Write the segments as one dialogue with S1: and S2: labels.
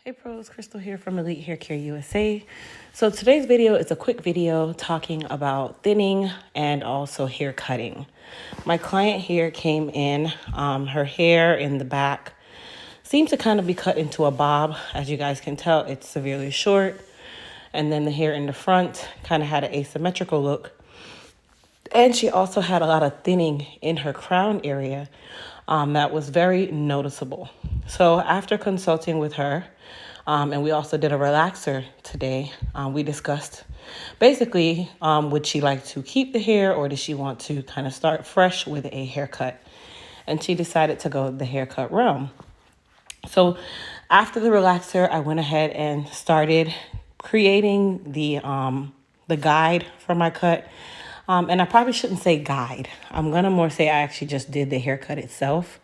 S1: Hey pros, Crystal here from Elite Hair Care USA. So today's video is a quick video talking about thinning and also hair cutting. My client here came in, her hair in the back seemed to kind of be cut into a bob. As you guys can tell, it's severely short. And then the hair in the front kind of had an asymmetrical look. And she also had a lot of thinning in her crown area that was very noticeable. So after consulting with her, and we also did a relaxer today, we discussed basically would she like to keep the hair or does she want to kind of start fresh with a haircut? And she decided to go the haircut realm. So after the relaxer, I went ahead and started creating the guide for my cut. And I probably shouldn't say guide. I'm going to more say I actually just did the haircut itself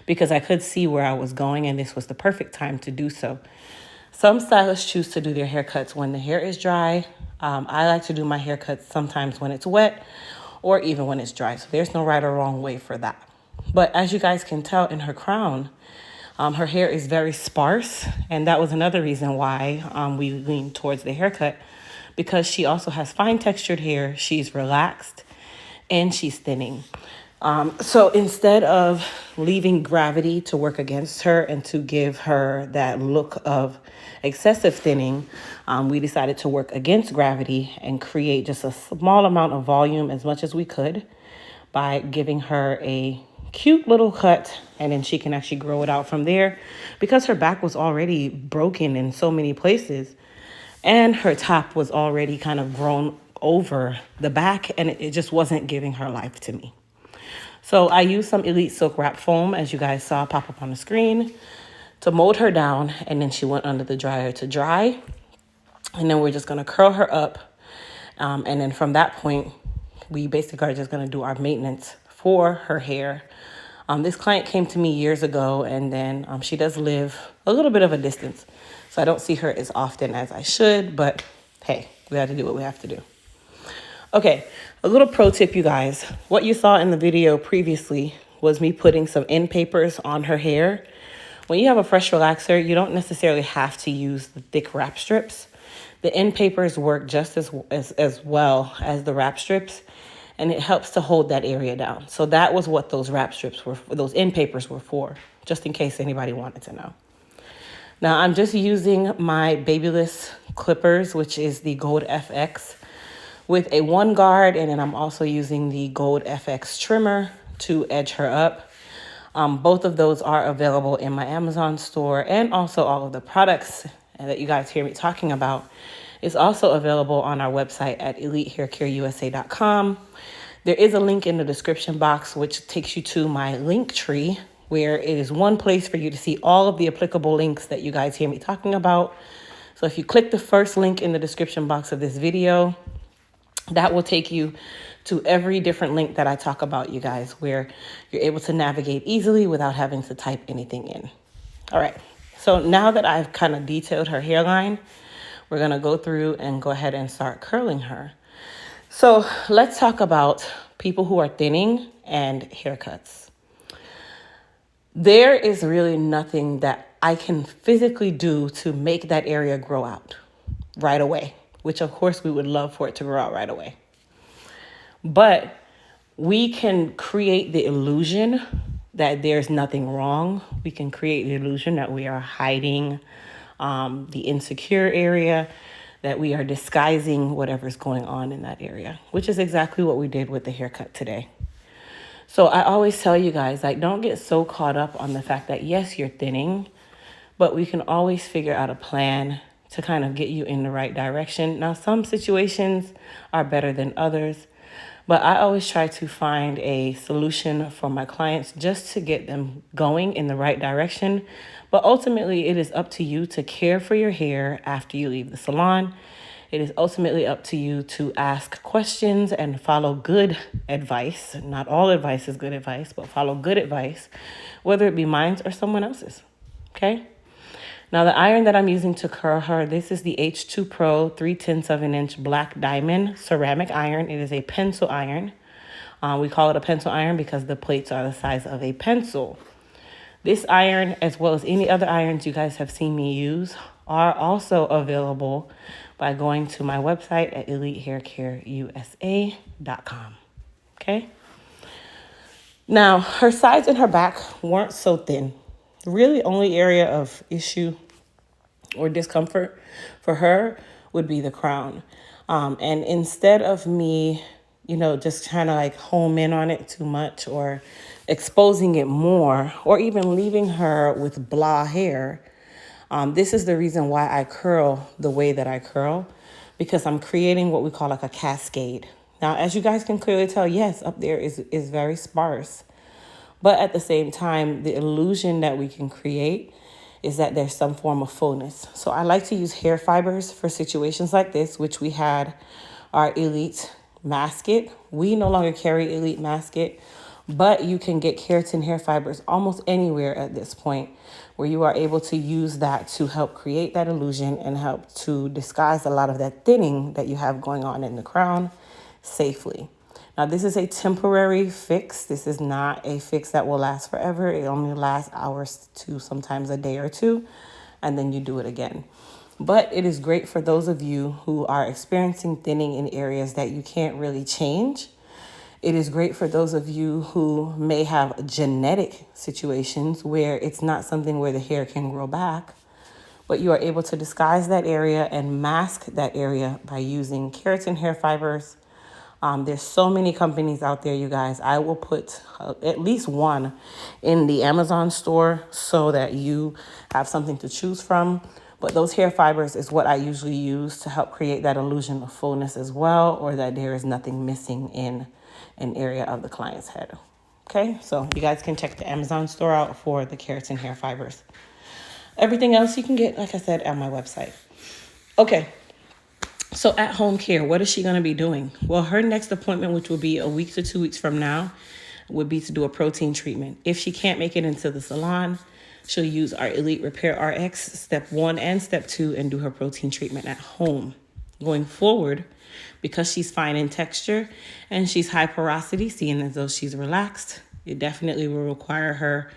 S1: because I could see where I was going and this was the perfect time to do so. Some stylists choose to do their haircuts when the hair is dry. I like to do my haircuts sometimes when it's wet or even when it's dry. So there's no right or wrong way for that. But as you guys can tell in her crown, her hair is very sparse. And that was another reason why we leaned towards the haircut, because she also has fine textured hair, she's relaxed, and she's thinning. So instead of leaving gravity to work against her and to give her that look of excessive thinning, we decided to work against gravity and create just a small amount of volume as much as we could by giving her a cute little cut, and then she can actually grow it out from there because her back was already broken in so many places. And her top was already kind of grown over the back, and it just wasn't giving her life to me. So I used some Elite Silk Wrap Foam, as you guys saw pop up on the screen, to mold her down, and then she went under the dryer to dry. And then we're just going to curl her up. And then from that point, we basically are just going to do our maintenance for her hair. This client came to me years ago, and then she does live a little bit of a distance. So I don't see her as often as I should, but hey, we have to do what we have to do. Okay, a little pro tip, you guys. What you saw in the video previously was me putting some end papers on her hair. When you have a fresh relaxer, you don't necessarily have to use the thick wrap strips. The end papers work just as well as the wrap strips, and it helps to hold that area down. So that was what those wrap strips were, those end papers were for, just in case anybody wanted to know. Now I'm just using my Babyless clippers, which is the Gold FX, with a 1 guard, and then I'm also using the Gold FX trimmer to edge her up. Both of those are available in my Amazon store, and also all of the products that you guys hear me talking about is also available on our website at elitehaircareusa.com. There is a link in the description box which takes you to my link tree, where it is one place for you to see all of the applicable links that you guys hear me talking about. So if you click the first link in the description box of this video, that will take you to every different link that I talk about, you guys, where you're able to navigate easily without having to type anything in. All right, so now that I've kind of detailed her hairline, we're gonna go through and go ahead and start curling her. So let's talk about people who are thinning and haircuts. There is really nothing that I can physically do to make that area grow out right away, which of course we would love for it to grow out right away. But we can create the illusion that there's nothing wrong. We can create the illusion that we are hiding the insecure area, that we are disguising whatever's going on in that area, which is exactly what we did with the haircut today. So I always tell you guys, like, don't get so caught up on the fact that, yes, you're thinning, but we can always figure out a plan to kind of get you in the right direction. Now, some situations are better than others, but I always try to find a solution for my clients just to get them going in the right direction. But ultimately, it is up to you to care for your hair after you leave the salon. It is ultimately up to you to ask questions and follow good advice. Not all advice is good advice, but follow good advice, whether it be mine or someone else's. Okay? Now, the iron that I'm using to curl her, this is the H2 Pro 3/10 of an inch black diamond ceramic iron. It is a pencil iron. We call it a pencil iron because the plates are the size of a pencil. This iron, as well as any other irons you guys have seen me use, are also available by going to my website at elitehaircareusa.com. Okay? Now, her sides and her back weren't so thin. The really only area of issue or discomfort for her would be the crown. And instead of me, just trying to like home in on it too much or exposing it more or even leaving her with blah hair, this is the reason why I curl the way that I curl, because I'm creating what we call like a cascade. Now, as you guys can clearly tell, yes, up there is very sparse. But at the same time, the illusion that we can create is that there's some form of fullness. So I like to use hair fibers for situations like this, which we had our Elite Masket. We no longer carry Elite Masket, but you can get keratin hair fibers almost anywhere at this point, where you are able to use that to help create that illusion and help to disguise a lot of that thinning that you have going on in the crown safely. Now, this is a temporary fix. This is not a fix that will last forever. It only lasts hours to sometimes a day or two, and then you do it again. But it is great for those of you who are experiencing thinning in areas that you can't really change. It is great for those of you who may have genetic situations where it's not something where the hair can grow back, but you are able to disguise that area and mask that area by using keratin hair fibers. There's so many companies out there, you guys. I will put at least one in the Amazon store so that you have something to choose from. But those hair fibers is what I usually use to help create that illusion of fullness as well, or that there is nothing missing in an area of the client's head. Okay, so you guys can check the Amazon store out for the keratin hair fibers. Everything else you can get, like I said, at my website. Okay. So at home care, what is she going to be doing? Well, her next appointment, which will be a week to 2 weeks from now, would be to do a protein treatment. If she can't make it into the salon, she'll use our Elite Repair RX step 1 and step 2 and do her protein treatment at home. Going forward, because she's fine in texture and she's high porosity, seeing as though she's relaxed, it definitely will require her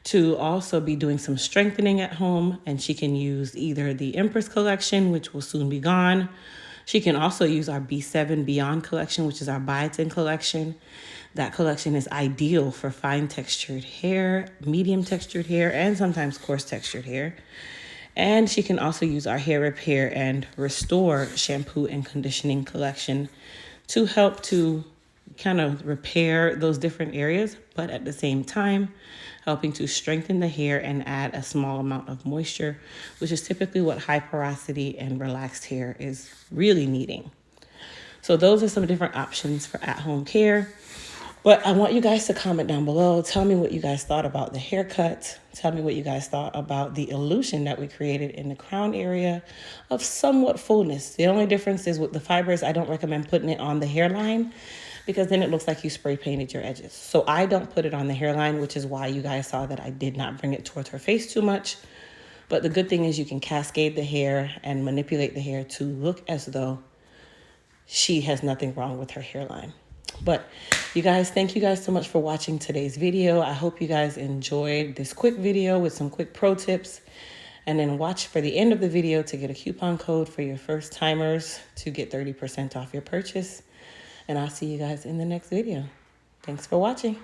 S1: to also be doing some strengthening at home, and she can use either the Empress collection, which will soon be gone. She can also use our B7 Beyond collection, which is our biotin collection. That collection is ideal for fine textured hair, medium textured hair, and sometimes coarse textured hair. And she can also use our Hair Repair and Restore shampoo and conditioning collection to help to kind of repair those different areas, but at the same time, helping to strengthen the hair and add a small amount of moisture, which is typically what high porosity and relaxed hair is really needing. So those are some different options for at-home care. But I want you guys to comment down below. Tell me what you guys thought about the haircut. Tell me what you guys thought about the illusion that we created in the crown area of somewhat fullness. The only difference is with the fibers, I don't recommend putting it on the hairline, because then it looks like you spray painted your edges. So I don't put it on the hairline, which is why you guys saw that I did not bring it towards her face too much. But the good thing is you can cascade the hair and manipulate the hair to look as though she has nothing wrong with her hairline. But you guys, thank you guys so much for watching today's video. I hope you guys enjoyed this quick video with some quick pro tips. And then watch for the end of the video to get a coupon code for your first timers to get 30% off your purchase. And I'll see you guys in the next video. Thanks for watching.